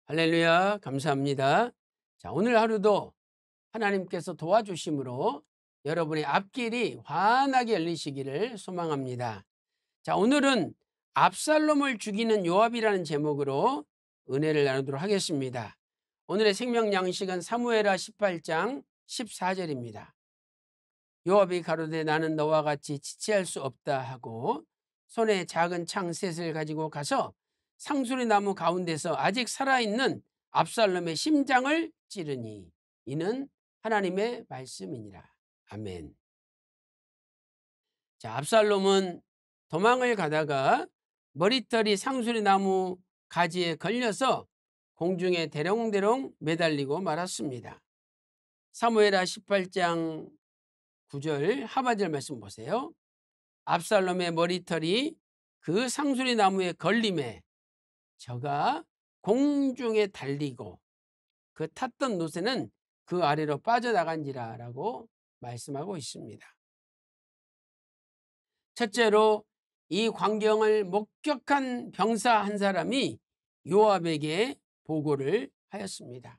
할렐루야, 감사합니다. 자, 오늘 하루도 하나님께서 도와주심으로 여러분의 앞길이 환하게 열리시기를 소망합니다. 자, 오늘은 압살롬을 죽이는 요압이라는 제목으로 은혜를 나누도록 하겠습니다. 오늘의 생명 양식은 사무엘하 18장 14절입니다. 요압이 가로되 나는 너와 같이 지체할 수 없다 하고 손에 작은 창 셋을 가지고 가서 상수리 나무 가운데서 아직 살아있는 압살롬의 심장을 찌르니 이는 하나님의 말씀이니라. 아멘. 자, 압살롬은 도망을 가다가 머리털이 상수리 나무 가지에 걸려서 공중에 대롱대롱 매달리고 말았습니다. 사무엘하 18장 9절 하반절 말씀 보세요. 압살롬의 머리털이 그 상수리 나무에 걸림에 저가 공중에 달리고 그 탔던 노새는 그 아래로 빠져나간지라 라고 말씀하고 있습니다. 첫째로 이 광경을 목격한 병사 한 사람이 요압에게 보고를 하였습니다.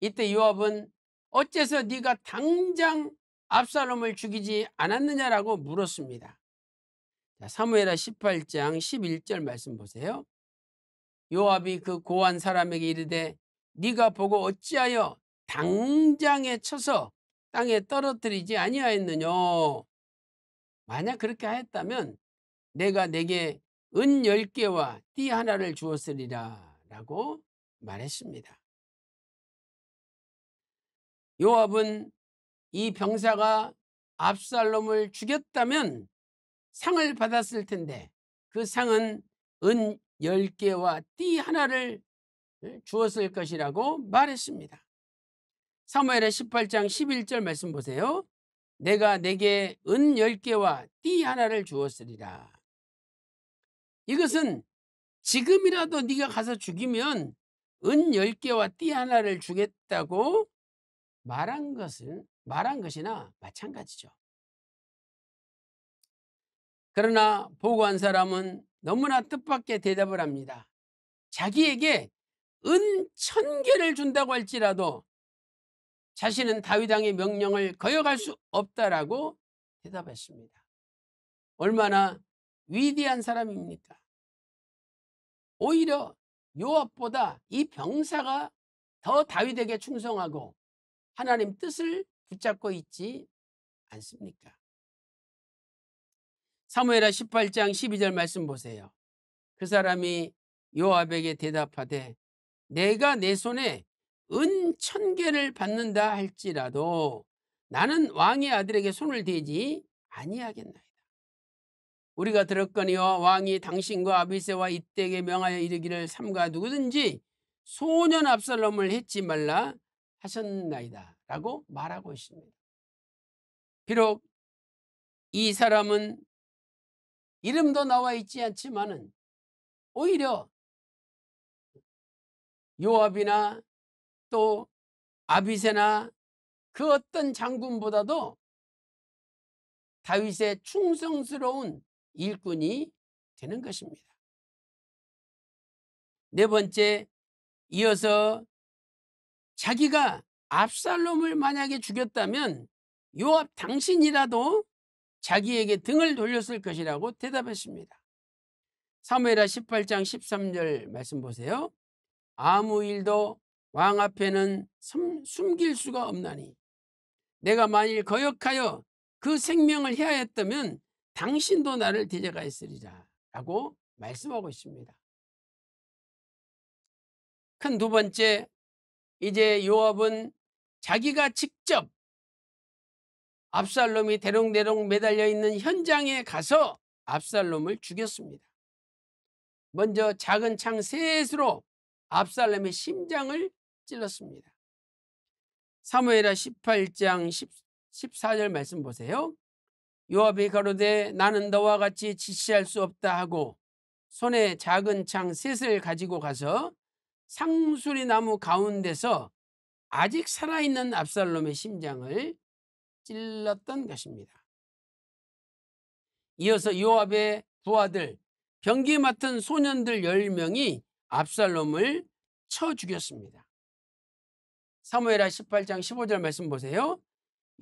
이때 요압은 어째서 네가 당장 압살롬을 죽이지 않았느냐라고 물었습니다. 사무엘하 18장 11절 말씀 보세요. 요압이 그 고한 사람에게 이르되 네가 보고 어찌하여 당장에 쳐서 땅에 떨어뜨리지 아니하였느냐. 만약 그렇게 하였다면 내가 내게 은 10개와 띠 하나를 주었으리라 라고 말했습니다. 요압은 이 병사가 압살롬을 죽였다면 상을 받았을 텐데 그 상은 은 10개와 띠 하나를 주었을 것이라고 말했습니다. 사무엘하 18장 11절 말씀 보세요. 내가 내게 은 10개와 띠 하나를 주었으리라. 이것은 지금이라도 네가 가서 죽이면 은 10개와 띠 하나를 주겠다고 말한 것이나 마찬가지죠. 그러나 보고한 사람은 너무나 뜻밖의 대답을 합니다. 자기에게 은 1000개를 준다고 할지라도 자신은 다윗 왕의 명령을 거역할 수 없다라고 대답했습니다. 얼마나 위대한 사람입니까? 오히려 요압보다 이 병사가 더 다윗에게 충성하고 하나님 뜻을 붙잡고 있지 않습니까? 사무엘하 18장 12절 말씀 보세요. 그 사람이 요압에게 대답하되 내가 내 손에 은 1000개를 받는다 할지라도 나는 왕의 아들에게 손을 대지 아니하겠나이다. 우리가 들었거니와 왕이 당신과 아비새와 이때에게 명하여 이르기를 삼가 누구든지 소년 압살롬을 해치 말라 하셨나이다 라고 말하고 있습니다. 비록 이 사람은 이름도 나와 있지 않지만은 오히려 요압이나 또 아비새나 그 어떤 장군보다도 다윗의 충성스러운 일꾼이 되는 것입니다. 네 번째, 이어서 자기가 압살롬을 만약에 죽였다면 요압 당신이라도 자기에게 등을 돌렸을 것이라고 대답했습니다. 사무엘하 18장 13절 말씀 보세요. 아무 일도 왕 앞에는 숨길 수가 없나니 내가 만일 거역하여 그 생명을 해하였다면 당신도 나를 데려가있으리라 라고 말씀하고 있습니다. 큰 두 번째, 이제 요압은 자기가 직접 압살롬이 대롱대롱 매달려 있는 현장에 가서 압살롬을 죽였습니다. 먼저 작은 창 셋으로 압살롬의 심장을 찔렀습니다. 사무엘하 18장 14절 말씀 보세요. 요압이 가로되 나는 너와 같이 지시할 수 없다 하고 손에 작은 창 셋을 가지고 가서 상수리 나무 가운데서 아직 살아있는 압살롬의 심장을 찔렀던 것입니다. 이어서 요압의 부하들 병기 맡은 소년들 10명이 압살롬을 쳐 죽였습니다. 사무엘하 18장 15절 말씀 보세요.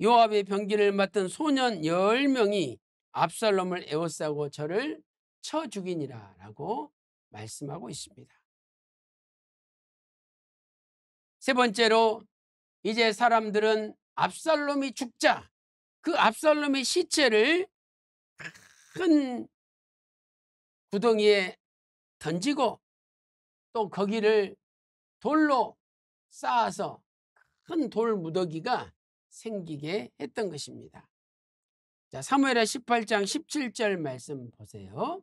요압의 병기를 맡은 소년 10명이 압살롬을 에워싸고 저를 쳐 죽이니라 라고 말씀하고 있습니다. 세 번째로, 이제 사람들은 압살롬이 죽자 그 압살롬의 시체를 큰 구덩이에 던지고 또 거기를 돌로 쌓아서 큰 돌 무더기가 생기게 했던 것입니다. 자, 사무엘하 18장 17절 말씀 보세요.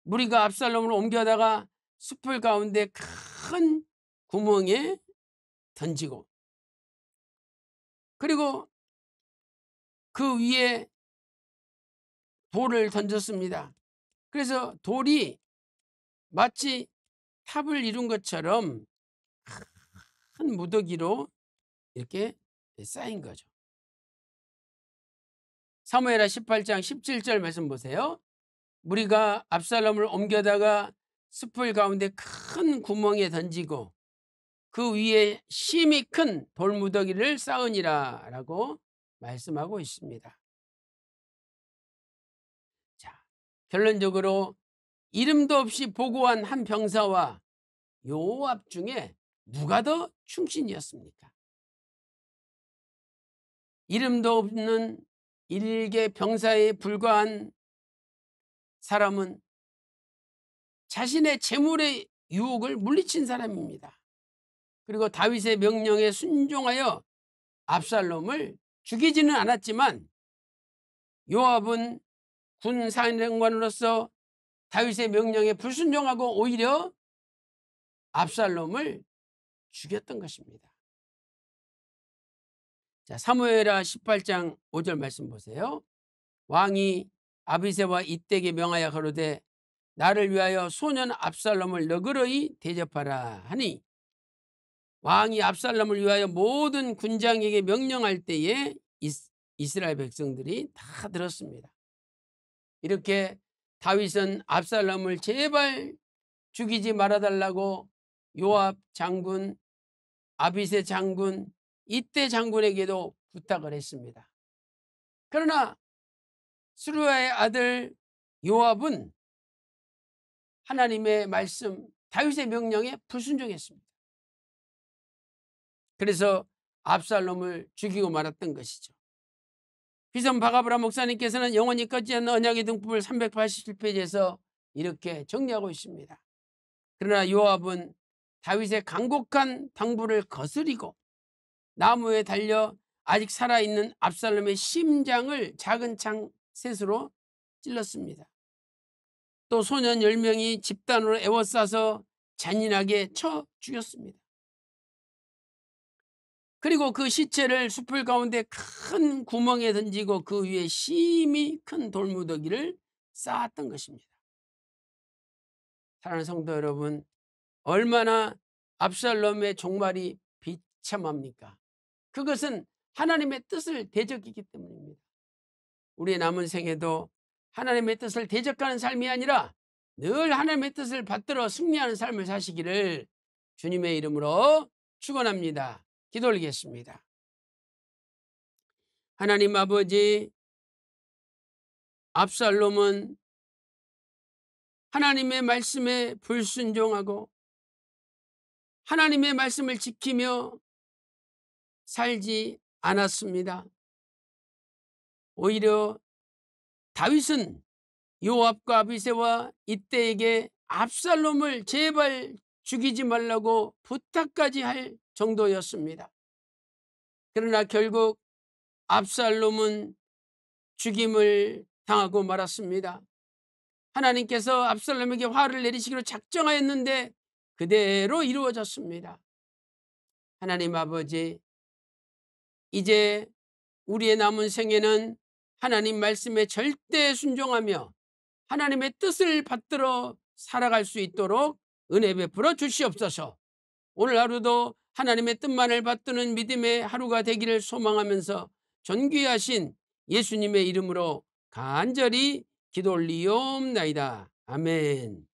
무리가 압살롬을 옮겨다가 숲을 가운데 큰 구멍에 던지고 그리고 그 위에 돌을 던졌습니다. 그래서 돌이 마치 탑을 이룬 것처럼 큰 무더기로 이렇게 쌓인 거죠. 사무엘하 18장 17절 말씀 보세요. 무리가 압살롬을 옮겨다가 숲을 가운데 큰 구멍에 던지고 그 위에 심히 큰 돌무더기를 쌓으니라 라고 말씀하고 있습니다. 자, 결론적으로 이름도 없이 보고한 한 병사와 요압 중에 누가 더 충신이었습니까? 이름도 없는 일개 병사에 불과한 사람은 자신의 재물의 유혹을 물리친 사람입니다. 그리고 다윗의 명령에 순종하여 압살롬을 죽이지는 않았지만 요압은 군 사령관으로서 다윗의 명령에 불순종하고 오히려 압살롬을 죽였던 것입니다. 자, 사무엘하 18장 5절 말씀 보세요. 왕이 아비새와 이때에게 명하여 가로되 나를 위하여 소년 압살롬을 너그러이 대접하라 하니 왕이 압살롬을 위하여 모든 군장에게 명령할 때에 이스라엘 백성들이 다 들었습니다. 이렇게 다윗은 압살롬을 제발 죽이지 말아달라고 요압 장군, 아비새 장군, 이때 장군에게도 부탁을 했습니다. 그러나 스루야의 아들 요압은 하나님의 말씀, 다윗의 명령에 불순종했습니다. 그래서 압살롬을 죽이고 말았던 것이죠. 비선 바가브라 목사님께서는 영원히 꺼지지 않는 언약의 등불 387페이지에서 이렇게 정리하고 있습니다. 그러나 요압은 다윗의 간곡한 당부를 거스리고 나무에 달려 아직 살아있는 압살롬의 심장을 작은 창 셋으로 찔렀습니다. 또 소년 10명이 집단으로 에워싸서 잔인하게 쳐 죽였습니다. 그리고 그 시체를 숲을 가운데 큰 구멍에 던지고 그 위에 심히 큰 돌무더기를 쌓았던 것입니다. 사랑하는 성도 여러분, 얼마나 압살롬의 종말이 비참합니까? 그것은 하나님의 뜻을 대적이기 때문입니다. 우리의 남은 생에도 하나님의 뜻을 대적하는 삶이 아니라 늘 하나님의 뜻을 받들어 승리하는 삶을 사시기를 주님의 이름으로 축원합니다. 기도 올리겠습니다. 하나님 아버지, 압살롬은 하나님의 말씀에 불순종하고 하나님의 말씀을 지키며 살지 않았습니다. 오히려 다윗은 요압과 아비새와 이때에게 압살롬을 제발 죽이지 말라고 부탁까지 할 정도였습니다. 그러나 결국 압살롬은 죽임을 당하고 말았습니다. 하나님께서 압살롬에게 화를 내리시기로 작정하였는데 그대로 이루어졌습니다. 하나님 아버지, 이제 우리의 남은 생에는 하나님 말씀에 절대 순종하며 하나님의 뜻을 받들어 살아갈 수 있도록 은혜 베풀어 주시옵소서. 오늘 하루도 하나님의 뜻만을 받드는 믿음의 하루가 되기를 소망하면서 존귀하신 예수님의 이름으로 간절히 기도 올리옵나이다. 아멘.